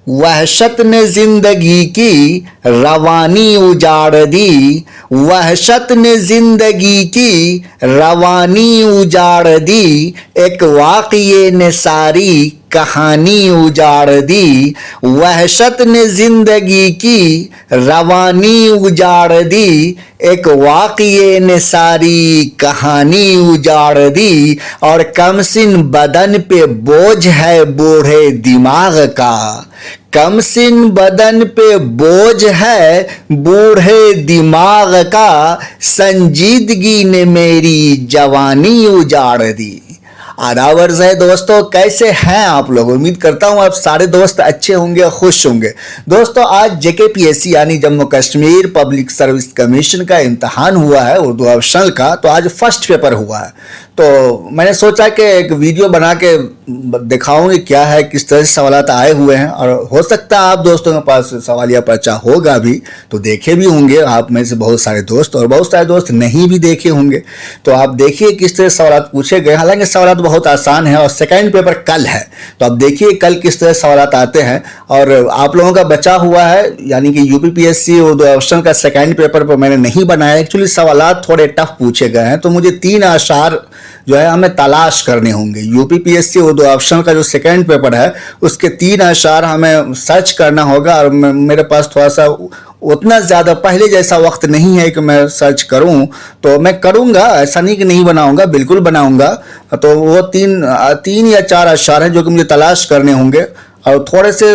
वहशत ने जिंदगी की रवानी उजाड़ दी, वहशत ने जिंदगी की रवानी उजाड़ दी, एक वाक़ये ने सारी कहानी उजाड़ दी, वहशत ने जिंदगी की रवानी उजाड़ दी, एक वाक़ये ने सारी कहानी उजाड़ दी, और कमसिन बदन पे बोझ है बूढ़े दिमाग का, कमसिन बदन पे बोझ है बूढ़े दिमाग का, संजीदगी ने मेरी जवानी उजाड़ दी। आदाब अर्ज़ है दोस्तों, कैसे हैं आप लोग। उम्मीद करता हूं आप सारे दोस्त अच्छे होंगे, खुश होंगे। दोस्तों आज JKPSC यानी Jammu Kashmir public service commission का इम्तहान हुआ है उर्दू ऑप्शनल का। तो आज फर्स्ट पेपर हुआ है, तो मैंने सोचा कि एक वीडियो बना के दिखाऊंगी क्या है, किस तरह से सवालात आए हुए हैं, और हो सकता है आप दोस्तों के पास सवालिया पर्चा होगा भी तो देखे भी होंगे आप में से बहुत सारे दोस्त, और बहुत सारे दोस्त नहीं भी देखे होंगे। तो आप देखिए किस तरह सवालात पूछे गए। हालांकि सवालात बहुत आसान है और सेकंड पेपर कल है, तो आप देखिए कल किस तरह सवालात आते हैं। और आप लोगों का बचा हुआ है यानी कि UPPSC उर्दू ऑप्शनल का सेकंड पेपर पर मैंने नहीं बनाया। एक्चुअली सवालात थोड़े टफ पूछे गए हैं, तो मुझे 3 आशार जो है हमें तलाश करने होंगे। UPPSC उर्दू ऑप्शनल का जो सेकंड पेपर है उसके 3 आशार हमें सर्च करना होगा, और मेरे पास थोड़ा सा उतना ज़्यादा पहले जैसा वक्त नहीं है कि मैं सर्च करूं, तो मैं करूंगा, ऐसा नहीं कि नहीं बनाऊंगा, बिल्कुल बनाऊंगा। तो वो 3 या 4 अशार हैं जो कि मुझे तलाश करने होंगे, और थोड़े से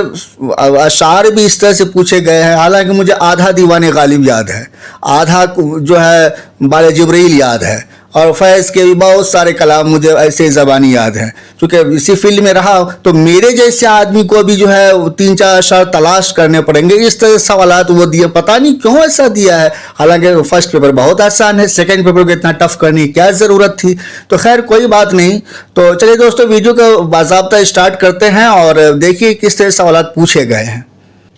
अशार भी इस तरह से पूछे गए हैं। हालांकि मुझे आधा दीवान गालिब याद है, आधा जो है बाले जिब्रील याद है, और फैज़ के भी बहुत सारे कलाम मुझे ऐसे ज़बानी याद हैं। क्योंकि इसी फील्ड में रहा तो मेरे जैसे आदमी को भी जो है 3-4 अशार तलाश करने पड़ेंगे। इस तरह सवालात वो दिए, पता नहीं क्यों ऐसा दिया है। हालांकि फर्स्ट पेपर बहुत आसान है, सेकंड पेपर को इतना टफ करने की क्या ज़रूरत थी। तो खैर कोई बात नहीं। तो चलिए दोस्तों वीडियो का बाज़ाब्ता स्टार्ट करते हैं और देखिए किस तरह सवालात पूछे गए हैं।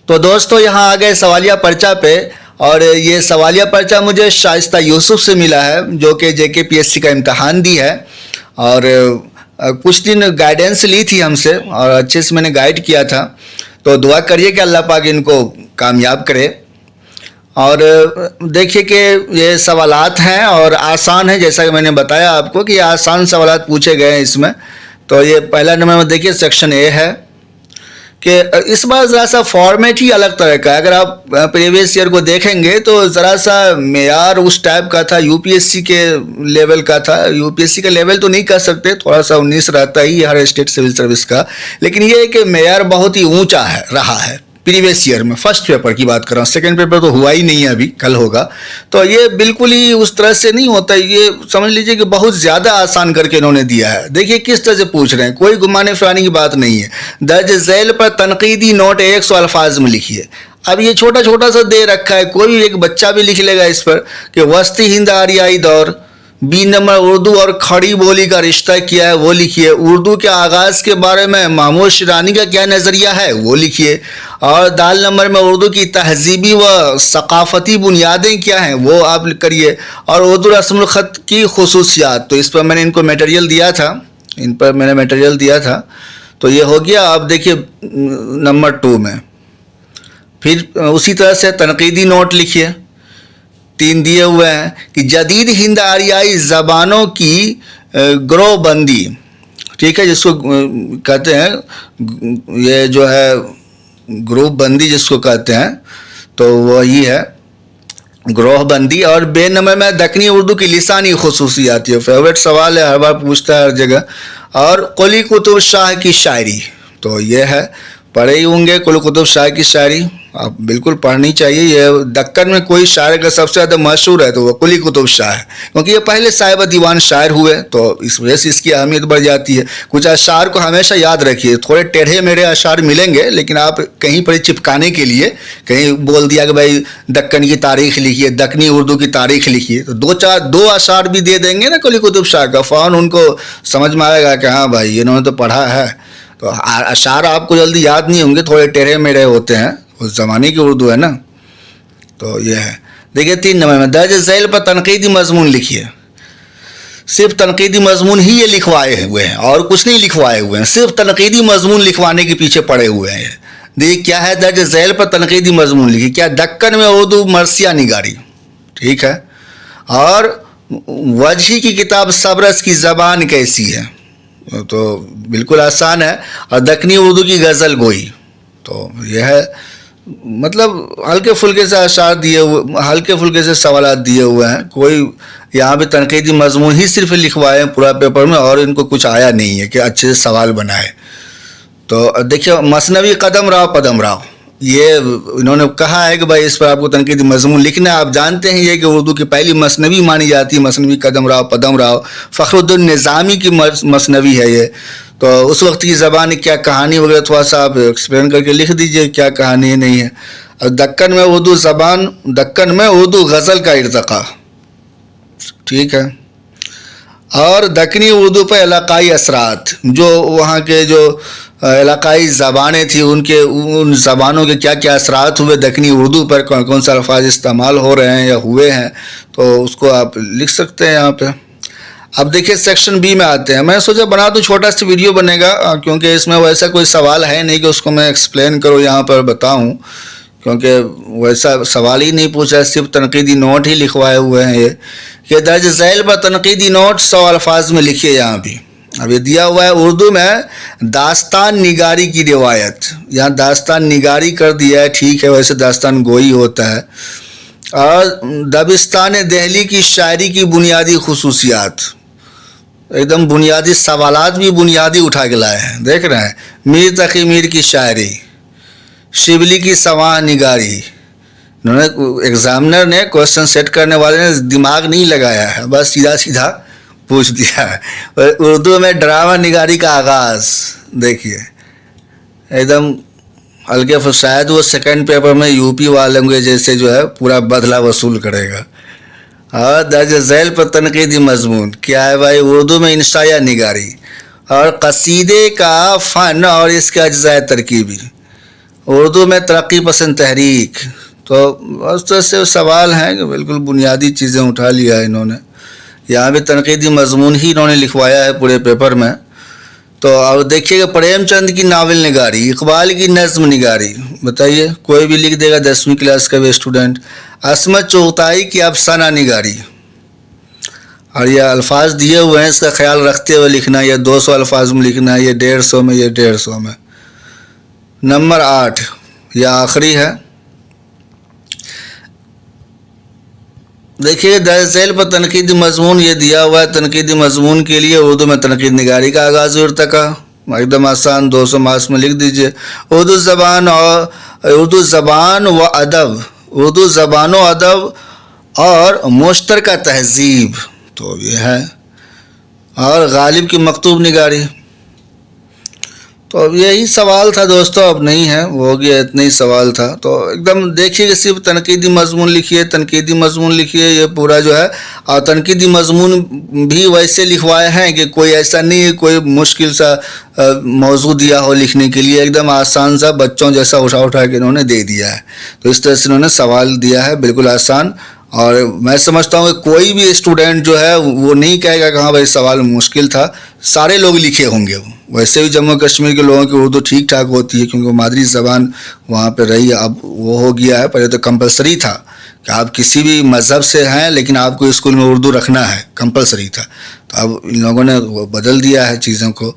तो दोस्तों यहाँ आ गए सवालिया पर्चा पे, और ये सवालिया पर्चा मुझे शाइस्ता यूसुफ से मिला है जो कि JKPSC का इम्तहान दी है, और कुछ दिन गाइडेंस ली थी हमसे और अच्छे से मैंने गाइड किया था। तो दुआ करिए कि अल्लाह पाक इनको कामयाब करे। और देखिए कि ये सवालात हैं और आसान है, जैसा कि मैंने बताया आपको कि आसान सवालात पूछे गए हैं इसमें। तो ये पहला नंबर में देखिए सेक्शन A है कि इस बार ज़रा सा फॉर्मेट ही अलग तरह का है। अगर आप प्रीवियस ईयर को देखेंगे तो ज़रा सा मेयार उस टाइप का था, UPSC के लेवल का था। UPSC का लेवल तो नहीं कह सकते, थोड़ा सा 19 रहता ही हर स्टेट सिविल सर्विस का, लेकिन ये है कि मेयार बहुत ही ऊंचा है रहा है प्रीवियस ईयर में। फर्स्ट पेपर की बात कर रहा हूँ, सेकेंड पेपर तो हुआ ही नहीं है, अभी कल होगा। तो ये बिल्कुल ही उस तरह से नहीं होता, ये समझ लीजिए कि बहुत ज़्यादा आसान करके इन्होंने दिया है। देखिए किस तरह से पूछ रहे हैं, कोई गुमाने फिराने की बात नहीं है। दर्ज झैल पर तनकीदी नोट 100 अल्फाज में लिखिए। अब ये छोटा छोटा सा दे रखा है, कोई एक बच्चा भी लिख लेगा इस पर कि वस्ती हिंद आरियाई दौर। B नंबर उर्दू और खड़ी बोली का रिश्ता क्या है वो लिखिए। उर्दू के आगाज़ के बारे में महमूद शिरानी का क्या नज़रिया है वो लिखिए। और दाल नंबर में उर्दू की तहजीबी व सकाफ़ती बुनियादें क्या हैं वो आप करिए। और उर्दू रस्मुल ख़त की खुसूसियात, तो इस पर मैंने इनको मटेरियल दिया था, इन पर मैंने मटेरियल दिया था। तो ये हो गया। आप देखिए नंबर 2 में फिर उसी तरह से तनकीदी नोट लिखिए। 3 दिए हुए हैं कि जदीद हिंद आरियाई ज़बानों की ग्रोह बंदी, ठीक है, जिसको कहते हैं, ये जो है ग्रुप बंदी जिसको कहते हैं, तो वही है ग्रोह बंदी। और बे नंबर में दक्कनी उर्दू की लिसानी खुसूसियात, ये फेवरेट सवाल है, हर बार पूछता है हर जगह। और कुली कुतुब शाह की शायरी, तो ये है, पढ़े ही होंगे कुली कुतुब शाह की शायरी, आप बिल्कुल पढ़नी चाहिए। ये दक्कन में कोई शायर का सबसे ज़्यादा मशहूर है तो वो कुली कुतुब शाह है, क्योंकि ये पहले साहिब दीवान शायर हुए, तो इस वजह से इसकी अहमियत बढ़ जाती है। कुछ अशार को हमेशा याद रखिए, थोड़े टेढ़े मेढ़े अशार मिलेंगे, लेकिन आप कहीं पर चिपकाने के लिए कहीं बोल दिया कि भाई दक्कन की तारीख लिखिए, दक्कनी उर्दू की तारीख लिखिए, तो 2 अशार भी दे देंगे ना कुली कुतुब शाह का, फ़ौरन उनको समझ में आएगा कि हाँ भाई इन्होंने तो पढ़ा है। तो अशार आपको जल्दी याद नहीं होंगे, थोड़े टेढ़े मेढ़े होते हैं, उस ज़माने की उर्दू है ना। तो ये है। देखिए 3 नंबर में दर्ज झैल पर तनकीदी मजमून लिखिए। सिर्फ तनकीदी मजमून ही ये लिखवाए हुए हैं और कुछ नहीं लिखवाए हुए हैं, सिर्फ तनकीदी मजमून लिखवाने के पीछे पड़े हुए हैं। دیکھیے کیا ہے درج ذیل پر تنقیدی مضمون لکھی. کیا دکن میں اردو مرثیہ نگاری, ٹھیک ہے. اور وجہی کی کتاب صبرس کی زبان کیسی ہے, تو بالکل آسان ہے. اور دکنی اردو کی غزل گوئی, تو یہ ہے. مطلب ہلکے پھلکے سے اشعار دیے ہوئے, ہلکے پھلکے سے سوالات دیے ہوئے ہیں. کوئی یہاں پہ تنقیدی مضمون ہی صرف لکھوائے ہیں پورا پیپر میں, اور ان کو کچھ آیا نہیں ہے کہ اچھے سے سوال بنائے. تو دیکھیے مثنوی قدم راؤ پدم راؤ, یہ انہوں نے کہا ہے کہ بھائی اس پر آپ کو تنقیدی مضمون لکھنا ہے. آپ جانتے ہیں یہ کہ اردو کی پہلی مثنوی مانی جاتی ہے مثنوی قدم راؤ پدم راؤ. فخر الدین نظامی کی مثنوی ہے یہ. تو اس وقت کی زبان کیا کہانی وغیرہ تھوڑا سا آپ ایکسپلین کر کے لکھ دیجئے کیا کہانی نہیں ہے. اور دکن میں اردو زبان, دکن میں اردو غزل کا ارتقاء, ٹھیک ہے. اور دکنی اردو پر علاقائی اثرات, جو وہاں کے جو علاقائی زبانیں تھیں ان زبانوں کے کیا کیا اثرات ہوئے دکنی اردو پر, کون کون سے الفاظ استعمال ہو رہے ہیں یا ہوئے ہیں, تو اس کو آپ لکھ سکتے ہیں یہاں پہ. اب دیکھیے سیکشن بی میں آتے ہیں. میں سوچا بنا دوں, چھوٹا سا ویڈیو بنے گا, کیونکہ اس میں ویسا کوئی سوال ہے نہیں کہ اس کو میں ایکسپلین کروں یہاں پر بتاؤں, کیونکہ ویسا سوال ہی نہیں پوچھا, صرف تنقیدی نوٹ ہی لکھوائے ہوئے ہیں. یہ کہ درج ذیل پر تنقیدی نوٹ 100 الفاظ میں لکھیے یہاں بھی. اب یہ دیا ہوا ہے اردو میں داستان نگاری کی روایت, یہاں داستان نگاری کر دیا ہے, ٹھیک ہے, ویسے داستان گوئی ہوتا ہے. اور دبستان دہلی کی شاعری کی بنیادی خصوصیات, ایک دم بنیادی سوالات بھی بنیادی اٹھا کے لائے ہیں, دیکھ رہے ہیں. میر تقی میر کی شاعری, شبلی کی سواں نگاری. انہوں نے ایگزامنر نے کوشچن سیٹ کرنے والے نے دماغ نہیں لگایا ہے, بس سیدھا سیدھا پوچھ دیا ہے. اردو میں ڈرامہ نگاری کا آغاز, دیکھیے ایک دم ہلکے شاید وہ سیکنڈ پیپر میں یو پی والوں کے جیسے جو ہے پورا بدلہ وصول کرے گا. اور درج ذیل پر تنقیدی مضمون کیا ہے بھائی, اردو میں انشائیہ نگاری اور قصیدے کا فن اور اس کے اجزاء ترکیبی, اردو میں ترقی پسند تحریک. تو اس طرح سے سوال ہیں کہ بالکل بنیادی چیزیں اٹھا لیا ہے انہوں نے. یہاں بھی تنقیدی مضمون ہی انہوں نے لکھوایا ہے پورے پیپر میں. تو اب دیکھیے گا پریم چند کی ناول نگاری, اقبال کی نظم نگاری, بتائیے کوئی بھی لکھ دے گا 10ویں کلاس کا بھی اسٹوڈنٹ. عصمت چغتائی کی افسانہ نگاری, اور یہ الفاظ دیے ہوئے ہیں, اس کا خیال رکھتے ہوئے لکھنا, یہ 200 الفاظ میں لکھنا, یہ 150 میں, یہ 150 میں. نمبر 8 یہ آخری ہے. دیکھیے درج ذیل پر تنقیدی مضمون یہ دیا ہوا ہے. تنقیدی مضمون کے لیے اردو میں تنقید نگاری کا آغاز و ارتقاء, ایک دم آسان, 200 مارکس میں لکھ دیجئے. اردو زبان و ادب, اردو زبان و ادب اور مشترکہ تہذیب, تو یہ ہے. اور غالب کی مکتوب نگاری. تو اب یہی سوال تھا دوستو, اب نہیں ہے, وہ ہو گیا, اتنا ہی سوال تھا. تو ایک دم دیکھیے کہ صرف تنقیدی مضمون لکھیے, تنقیدی مضمون لکھیے, یہ پورا جو ہے. اور تنقیدی مضمون بھی ویسے لکھوائے ہیں کہ کوئی ایسا نہیں ہے کوئی مشکل سا موضوع دیا ہو لکھنے کے لیے, ایک دم آسان سا بچوں جیسا اٹھا کے انہوں نے دے دیا ہے. تو اس طرح سے انہوں نے سوال دیا ہے, بالکل آسان. اور میں سمجھتا ہوں کہ کوئی بھی اسٹوڈنٹ جو ہے وہ نہیں کہے گا کہ ہاں بھائی سوال مشکل تھا, سارے لوگ لکھے ہوں گے. ویسے بھی جموں کشمیر کے لوگوں کی اردو ٹھیک ٹھاک ہوتی ہے کیونکہ مادری زبان وہاں پہ رہی ہے. اب وہ ہو گیا ہے, پہلے تو کمپلسری تھا کہ آپ کسی بھی مذہب سے ہیں لیکن آپ کو اسکول میں اردو رکھنا ہے, کمپلسری تھا. تو اب ان لوگوں نے بدل دیا ہے چیزوں کو,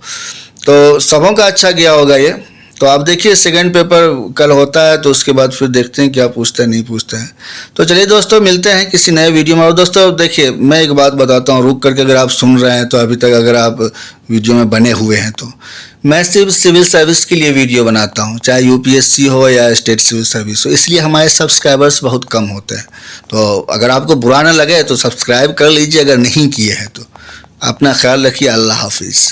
تو سبوں کا اچھا گیا ہوگا یہ. تو آپ دیکھیے سیکنڈ پیپر کل ہوتا ہے, تو اس کے بعد پھر دیکھتے ہیں کیا پوچھتے ہیں نہیں پوچھتے ہیں. تو چلیے دوستو ملتے ہیں کسی نئے ویڈیو میں. اور دوستو دیکھیے میں ایک بات بتاتا ہوں رک کر کے, اگر آپ سن رہے ہیں تو ابھی تک اگر آپ ویڈیو میں بنے ہوئے ہیں, تو میں صرف سول سروس کے لیے ویڈیو بناتا ہوں, چاہے UPSC ہو یا اسٹیٹ سول سروس ہو, اس لیے ہمارے سبسکرائبرز بہت کم ہوتے ہیں. تو اگر آپ کو برا نہ لگے تو سبسکرائب کر لیجیے, اگر نہیں کیے ہیں تو. اپنا خیال رکھیے, اللہ حافظ.